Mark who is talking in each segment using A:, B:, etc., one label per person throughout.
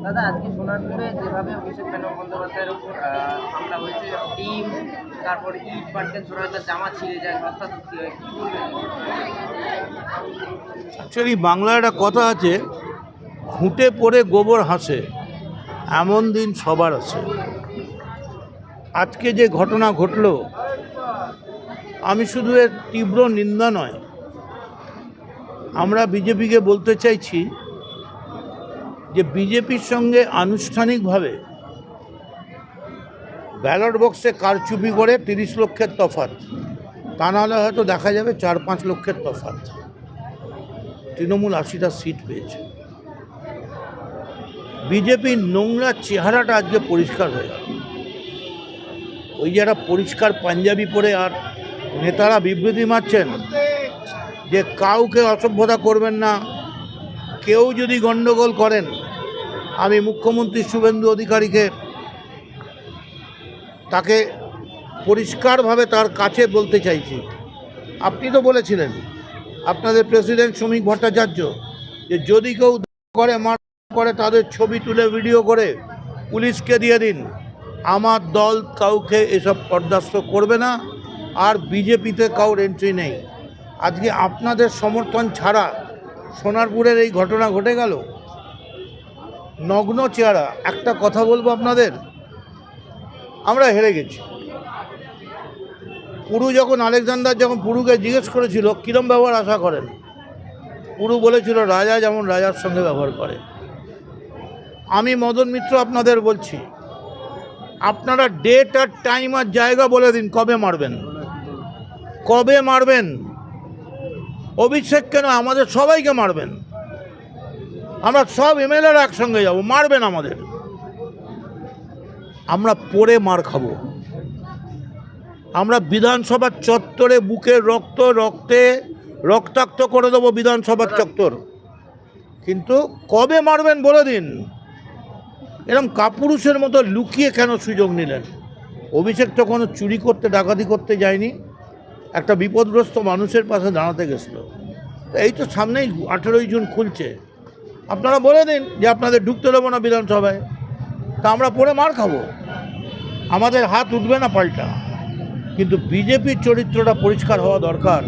A: দাদা আজকে সোনারপুরে যেভাবে অভিষেক বন্দ্যোপাধ্যায়ের উপর হামলা হয়েছে, টিম তারপর ইট পাটকেল ছোড়া হয়, তার জামা ছিঁড়ে যায়, ধস্তাধস্তি হয়, কি বলবেন?
B: অ্যাকচুয়ালি বাংলায় একটা কথা আছে, খুঁটে পড়ে গোবর হাসে, এমন দিন সবার আছে। আজকে যে ঘটনা ঘটল, আমি শুধু এর তীব্র নিন্দা নয়, আমরা বিজেপিকে বলতে চাইছি যে বিজেপির সঙ্গে আনুষ্ঠানিকভাবে ব্যালট বক্সে কারচুপি করে 30 লক্ষের তফাৎ, তা নাহলে হয়তো দেখা যাবে 4-5 লক্ষের তফাৎ। তৃণমূল 80টা সিট পেয়েছে। বিজেপির নোংরা চেহারাটা আজকে পরিষ্কার হয়ে গেল। ওই যারা পরিষ্কার পাঞ্জাবি পরে আর নেতারা বিবৃতি মারছেন যে কাউকে অসভ্যতা করবেন না, কেউ যদি গণ্ডগোল করেন, আমি মুখ্যমন্ত্রী শুভেন্দু অধিকারীকে তাকে পরিষ্কারভাবে তার কাছে বলতে চাইছি। আপনি তো বলেছিলেন, আপনাদের প্রেসিডেন্ট শ্রমিক ভট্টাচার্য, যে যদি কেউ মার করে তাদের ছবি তুলে ভিডিও করে পুলিশকে দিয়ে দিন। আমার দল কাউকে এসব বরদাস্ত করবে না, আর বিজেপিতে কাউর এন্ট্রি নেই। আজকে আপনাদের সমর্থন ছাড়া সোনারপুরের এই ঘটনা ঘটে গেল। নগ্ন চেহারা। একটা কথা বলবো আপনাদের, আমরা হেরে গেছি। পুরু যখন আলেকজান্ডার যখন পুরুকে জিজ্ঞেস করেছিল কীরম ব্যবহার আশা করেন, পুরু বলেছিল রাজা যেমন রাজার সঙ্গে ব্যবহার করে। আমি মদন মিত্র আপনাদের বলছি, আপনারা ডেট আর টাইম আর জায়গা বলে দিন, কবে মারবেন, কবে মারবেন। অভিষেক কেন, আমাদের সবাইকে মারবেন। আমরা সব এমএলএরা একসঙ্গে যাব, মারবেন আমাদের। আমরা পরে মার খাবো। আমরা বিধানসভার চত্বরে বুকের রক্তে রক্তাক্ত করে দেবো বিধানসভার চত্বর। কিন্তু কবে মারবেন বলে দিন। এরকম কাপুরুষের মতো লুকিয়ে কেন সুযোগ নিলেন? অভিষেক তো কোনো চুরি করতে ডাকাতি করতে যায়নি, একটা বিপদগ্রস্ত মানুষের পাশে দাঁড়াতে গেছিলো। এই তো সামনেই 18ই জুন খুলছে, আপনারা বলে দিন যে আপনাদের ঢুকতে দেবো না বিধানসভায়। তা আমরা পরে মার খাবো, আমাদের হাত উঠবে না পাল্টা। কিন্তু বিজেপির চরিত্রটা পরিষ্কার হওয়া দরকার।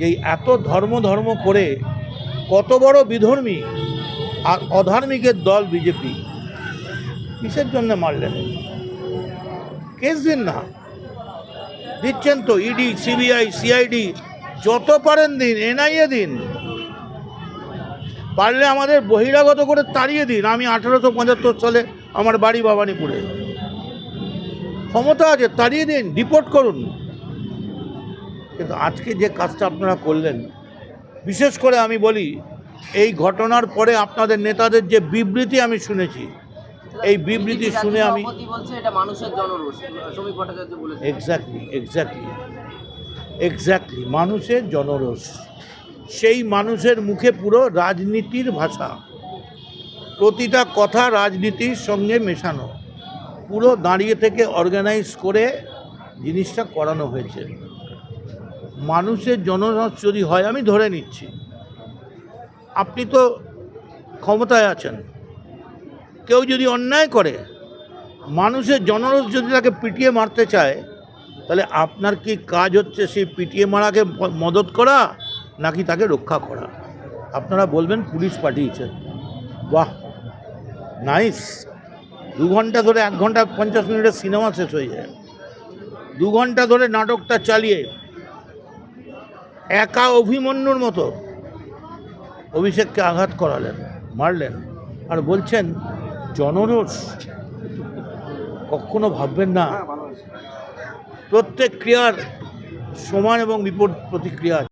B: এই এত ধর্ম করে কত বড় বিধর্মী আর অধার্মিকের দল বিজেপি, কিসের জন্য মারলেন? কেস দিন না, দিচ্ছেন তো ইডি, সিবিআই, সিআইডি, যত পারেন দিন, এনআইএ দিন, পারলে আমাদের বহিরাগত করে তাড়িয়ে দিন। আমি 1875 সালে আমার বাড়ি ভবানীপুরে, ক্ষমতা আছে, তাড়িয়ে দিন, ডিপোর্ট করুন। কিন্তু আজকে যে কাজটা আপনারা করলেন, বিশেষ করে আমি বলি, এই ঘটনার পরে আপনাদের নেতাদের যে বিবৃতি আমি শুনেছি, এই বিবৃতি শুনে আমি এক্স্যাক্টলি মানুষের জনরোষ। সেই মানুষের মুখে পুরো রাজনীতির ভাষা, প্রতিটা কথা রাজনীতির সঙ্গে মেশানো, পুরো দাঁড়িয়ে থেকে অর্গানাইজ করে জিনিসটা করানো হয়েছে। মানুষের জনরস যদি হয়, আমি ধরে নিচ্ছি আপনি তো ক্ষমতায় আছেন, কেউ যদি অন্যায় করে, মানুষের জনরস যদি তাকে পিটিয়ে মারতে চায়, তাহলে আপনার কি কাজ হচ্ছে সেই পিটিয়ে মারাকে মদত করা নাকি তাকে রক্ষা করা? আপনারা বলবেন পুলিশ পাঠিয়েছেন, বাহ নাইস। 2 ঘন্টা ধরে, 1 ঘন্টা 50 মিনিটের সিনেমা শেষ হয়ে যায়। 2 ঘন্টা ধরে নাটকটা চালিয়ে একা অভিমন্যুর মতো অভিষেককে আঘাত করালেন, মারলেন, আর বলছেন জনরোষ। কখনো ভাববেন না প্রত্যেক ক্রিয়ার সমান এবং বিপরীত প্রতিক্রিয়া।